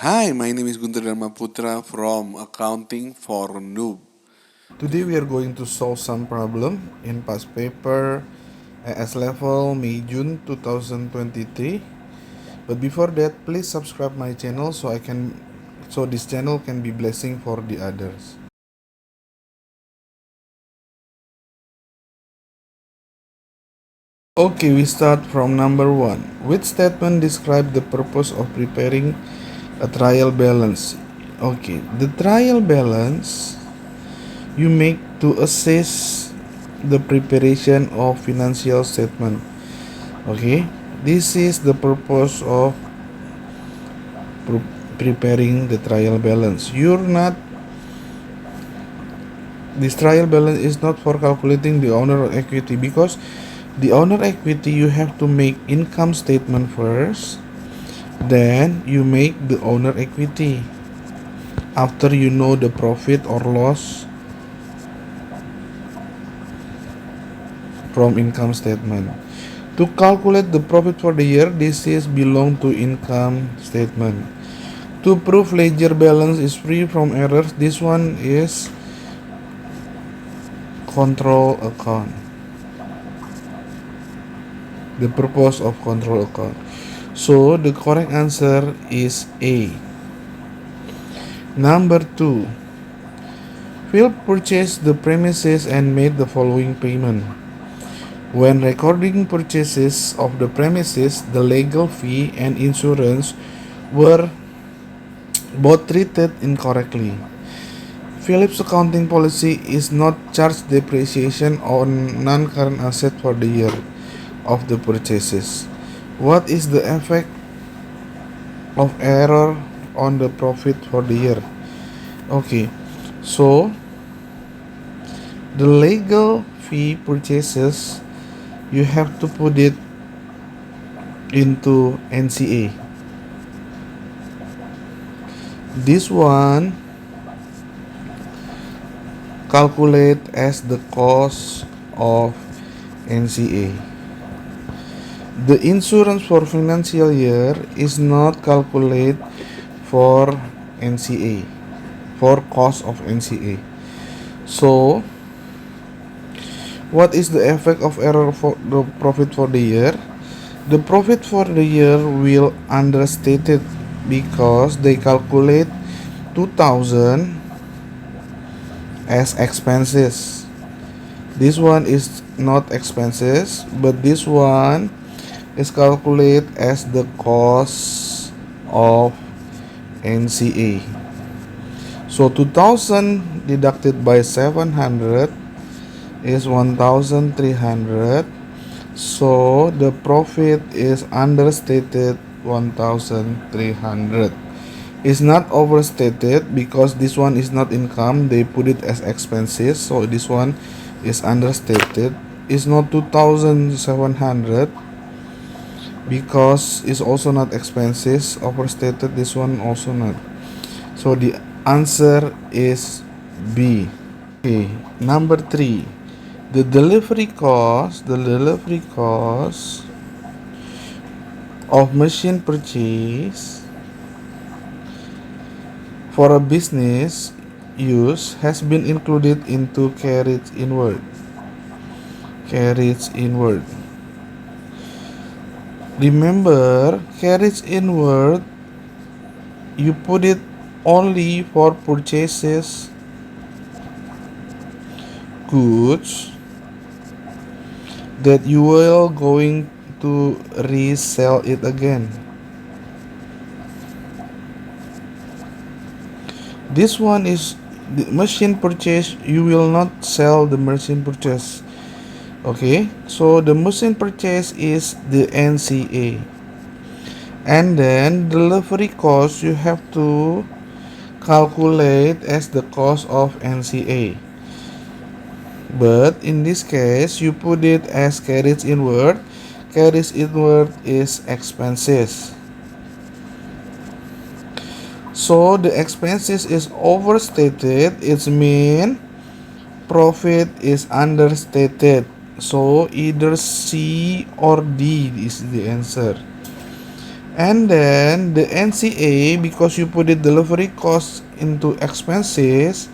Hi, my name is Guntur Dharma Putra from Accounting for Noob. Today we are going to solve some problem in past paper AS level May June 2023. But before that, please subscribe my channel so this channel can be blessing for the others. Okay, we start from number 1. Which statement describe the purpose of preparing a trial balance? Okay, the trial balance you make to assess the preparation of financial statement. Okay, this is the purpose of preparing the trial balance. This trial balance is not for calculating the owner equity, because the owner equity you have to make income statement first, then you make the owner equity after you know the profit or loss from income statement. To calculate the profit for the year, this is belong to income statement. To prove ledger balance is free from errors, this one is control account. The purpose of control account. So the correct answer is A. Number 2. Phil purchased the premises and made the following payment. When recording purchases of the premises, the legal fee and insurance were both treated incorrectly. Philip's accounting policy is not charge depreciation on non-current asset for the year of the purchases. What is the effect of error on the profit for the year? Okay, so the legal fee purchases, you have to put it into NCA. This one calculate as the cost of NCA. The insurance for financial year is not calculated for NCA, for cost of NCA. So what is the effect of error for the profit for the year? The profit for the year will understated because they calculate 2000 as expenses. This one is not expenses, but this one is calculated as the cost of NCA. So 2000 deducted by 700 is 1300. So the profit is understated 1300. It's not overstated because this one is not income, they put it as expenses, so this one is understated. It's not 2700 because it's also not expenses. Overstated, this one also not. So the answer is B. Okay, number 3. The delivery cost of machine purchase for a business use has been included into carriage inward. Remember, carriage inward, you put it only for purchases goods that you will going to resell it again. This one is the machine purchase, you will not sell the machine purchase. Okay, so the machine purchase is the NCA. And then delivery cost you have to calculate as the cost of NCA. But in this case, you put it as carriage inward. Carriage inward is expenses. So the expenses is overstated. It means profit is understated. So either C or D is the answer. And then the NCA, because you put the delivery cost into expenses,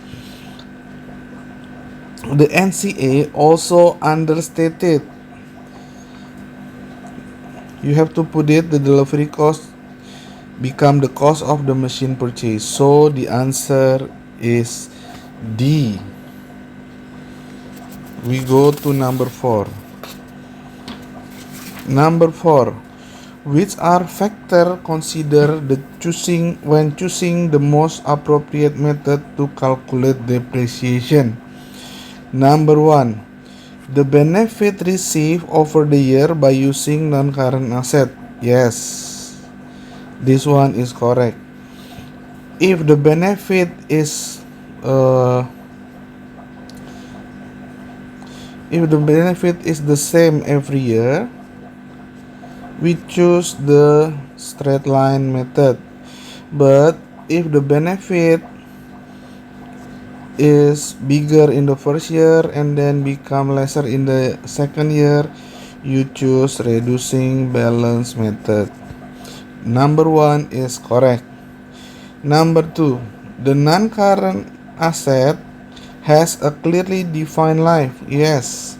the NCA also understated. You have to put it, the delivery cost become the cost of the machine purchase. So the answer is D. We go to number 4. Number 4. Which are factors considered when choosing the most appropriate method to calculate depreciation? Number 1. The benefit received over the year by using non-current asset. Yes, this one is correct. If the benefit is the same every year, we choose the straight line method. But if the benefit is bigger in the first year and then become lesser in the second year, you choose reducing balance method. Number 1 is correct. Number 2, the non-current asset has a clearly defined life. Yes,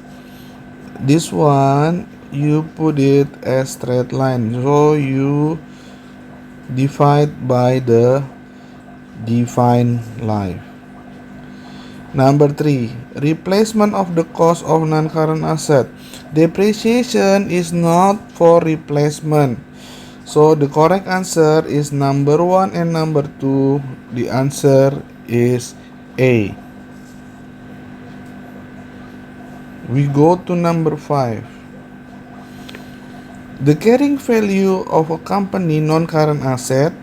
this one you put it as straight line, so you divide by the defined life. Number 3, replacement of the cost of non-current asset. Depreciation is not for replacement. So the correct answer is number 1 and number 2. The answer is A. We go to number 5. The carrying value of a company non-current asset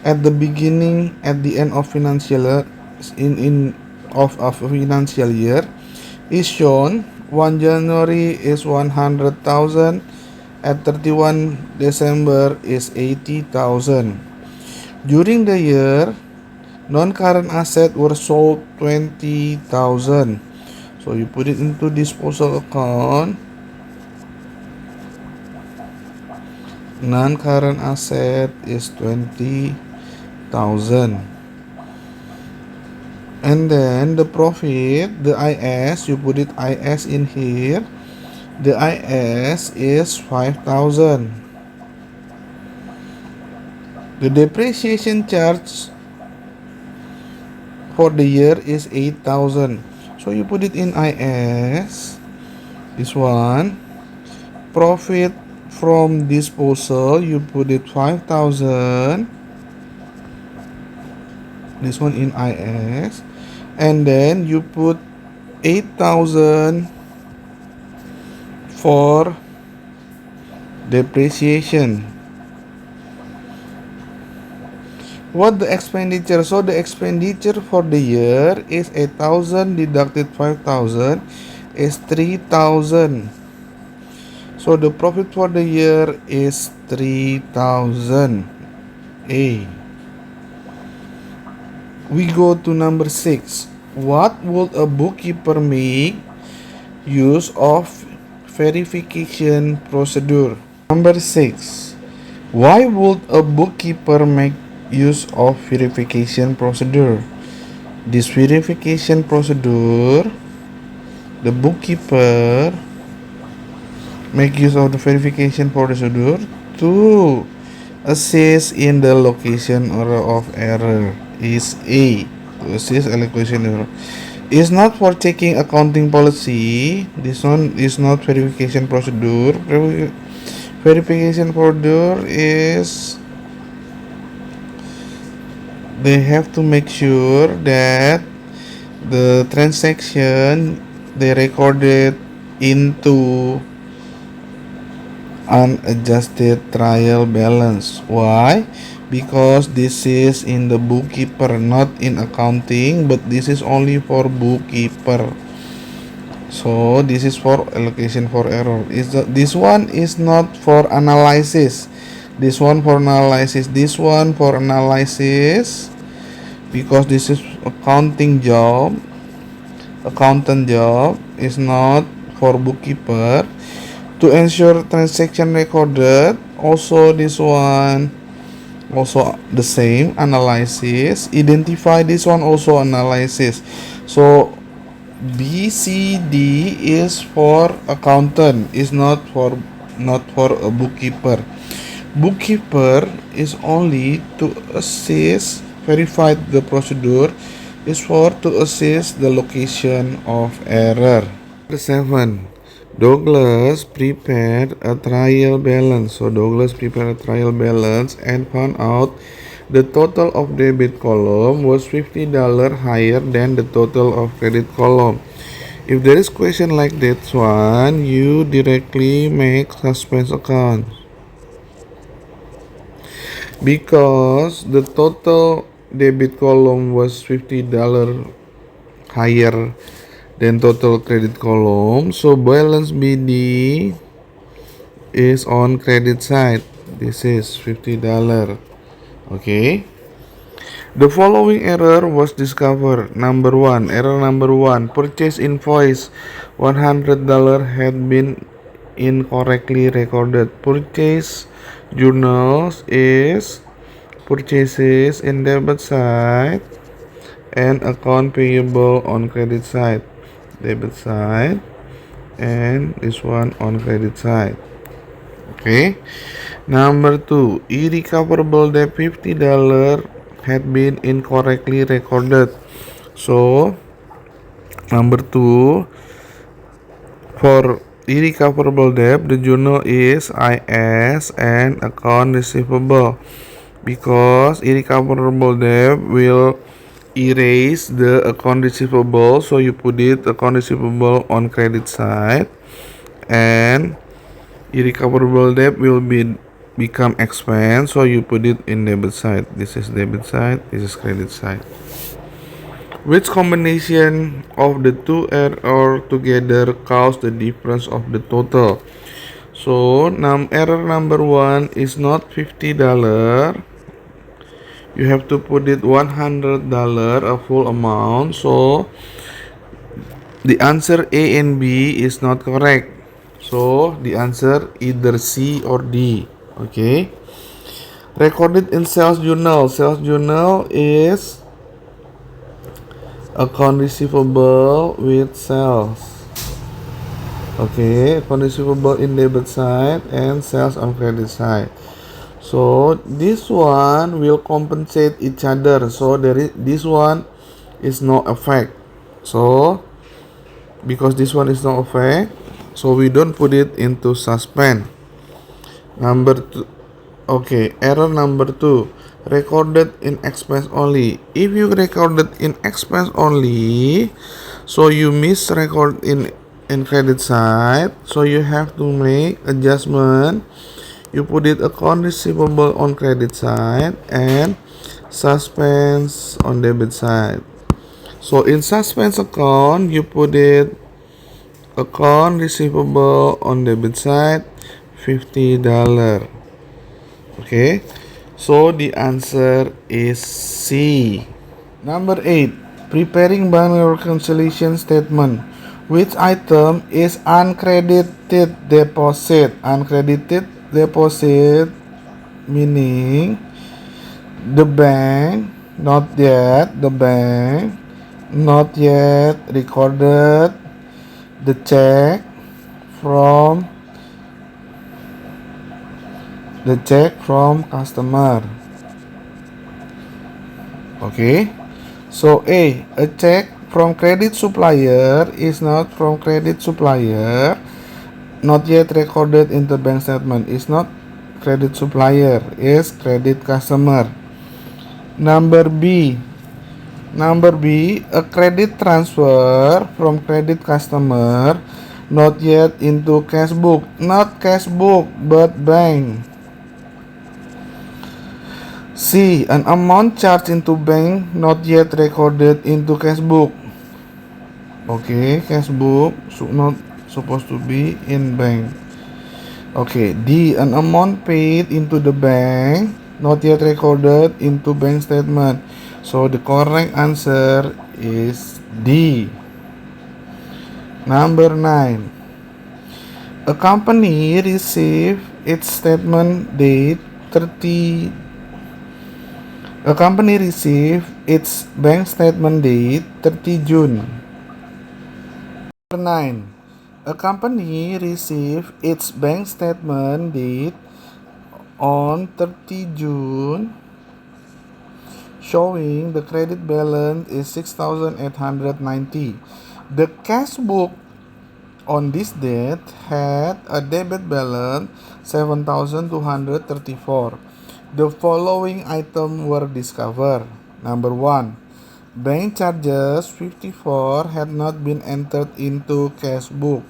at the beginning, at the end of financial year, of a financial year is shown. 1 January is 100,000, at 31 December is 80,000. During the year, non-current assets were sold 20,000. So you put it into disposal account. Non-current asset is 20,000. And then the profit, the IS, you put it IS in here. The IS is 5,000. The depreciation charge for the year is 8,000. So you put it in IS. This one. Profit from disposal, you put it 5,000. This one in IS. And then you put 8,000 for depreciation. What the expenditure? So the expenditure for the year is 8,000 deducted 5,000 is 3,000. So the profit for the year is 3,000. A. We go to number 6. What would a bookkeeper make use of verification procedure? Number 6. Why would a bookkeeper make use of verification procedure? This verification procedure, the bookkeeper make use of the verification procedure to assist in the location of error. Is A. To assist allocation error. Is not for checking accounting policy. This one is not verification procedure. Verification procedure is they have to make sure that the transaction they recorded into unadjusted trial balance. Why? Because this is in the bookkeeper, not in accounting, but this is only for bookkeeper. So this is for allocation for error. This one is not for analysis. This one for analysis. This one for analysis because this is accounting job. Accountant job is not for bookkeeper. To ensure transaction recorded Also this one also the same analysis. Identify this one also analysis. So BCD is for accountant, is not for a bookkeeper. Bookkeeper is only to assist verify the procedure, is for to assist the location of error. 7. Douglas prepared a trial balance. So Douglas prepared a trial balance and found out the total of debit column was $50 higher than the total of credit column. If there is question like that one, you directly make suspense account, because the total debit column was $50 higher than total credit column, so balance BD is on credit side. This is $50. Okay, the following error was discovered. Error number one, purchase invoice $100 had been incorrectly recorded. Purchase journals is purchases in debit side and account payable on credit side. Debit side and this one on credit side. Okay. Number two, irrecoverable debt $50 had been incorrectly recorded. So number two, for irrecoverable debt, the journal is IS and account receivable, because irrecoverable debt will erase the account receivable, so you put it account receivable on credit side, and irrecoverable debt will become expense, so you put it in debit side. This is debit side, this is credit side. Which combination of the two error together cause the difference of the total? So error number one is not $50. You have to put it $100, a full amount. So the answer A and B is not correct. So the answer either C or D. Okay. Recorded in sales journal. Sales journal is account receivable with sales. Okay, account receivable in debit side and sales on credit side. So this one will compensate each other. So this one is no effect. So because this one is no effect, so we don't put it into suspend. Number two. Okay, error number two, recorded in expense only. If you recorded in expense only, so you misrecord in credit side, so you have to make adjustment. You put it account receivable on credit side and suspense on debit side. So in suspense account, you put it account receivable on debit side $50. Okay, so the answer is C. Number 8, preparing bank reconciliation statement. Which item is uncredited deposit? Uncredited deposit meaning the bank not yet recorded the check from customer. Okay, so a check from credit supplier is not from credit supplier, not yet recorded in the bank statement, is not credit supplier, is credit customer. Number B, a credit transfer from credit customer not yet into cash book, not cash book but bank. C, an amount charged into bank not yet recorded into cash book. Okay, cash book not supposed to be in bank. Okay, D, an amount paid into the bank not yet recorded into bank statement. So the correct answer is D. Number 9, a company received its statement date 30. A company received its bank statement date 30 June. Number 9. A company received its bank statement date on 30 June, showing the credit balance is 6,890. The cash book on this date had a debit balance 7,234. The following items were discovered. Number 1. Bank charges 54 had not been entered into cash book.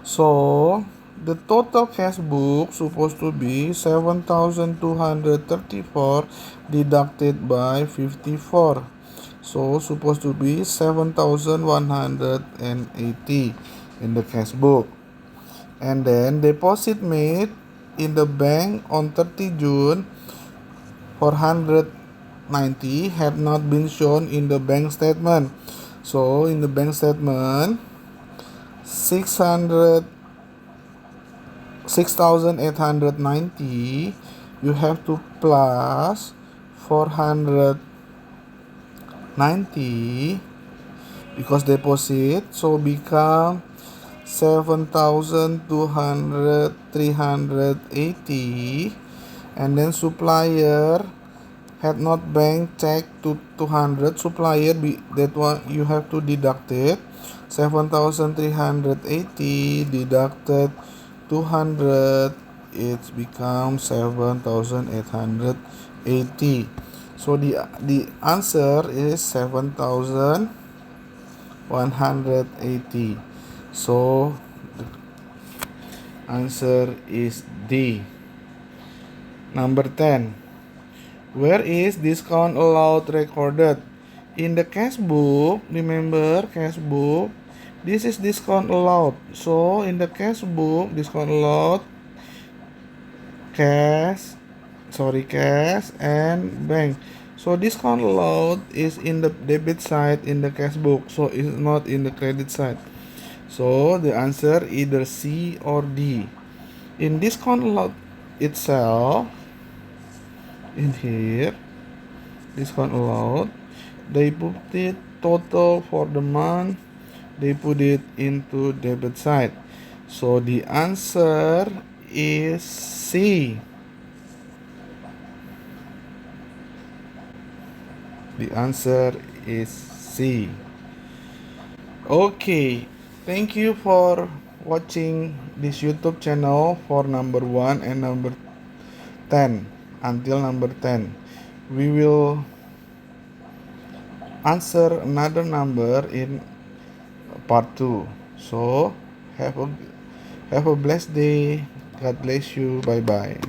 So the total cash book supposed to be 7,234 deducted by 54. So supposed to be 7,180 in the cash book. And then deposit made in the bank on 30 June 490 had not been shown in the bank statement. So in the bank statement 6,890 you have to plus 490 because deposit, so become 7,380, and then supplier had not bank check to 200. Supplier that one you have to deduct it. 7,380 deducted 200, it becomes 7,880. So the answer is 7,180. So the answer is D. Number 10. Where is discount allowed recorded? In the cash book, remember cash book, this is discount allowed. So in the cash book, discount allowed, cash and bank. So discount allowed is in the debit side in the cash book, so it's not in the credit side. So the answer either C or D. In discount allowed itself, in here, discount allowed, they put it total for the month, they put it into debit side. So the answer is C. The answer is C. Okay, thank you for watching this YouTube channel for number 1 and number 10 until number 10. We will answer another number in part 2. So have a blessed day. God bless you. Bye bye.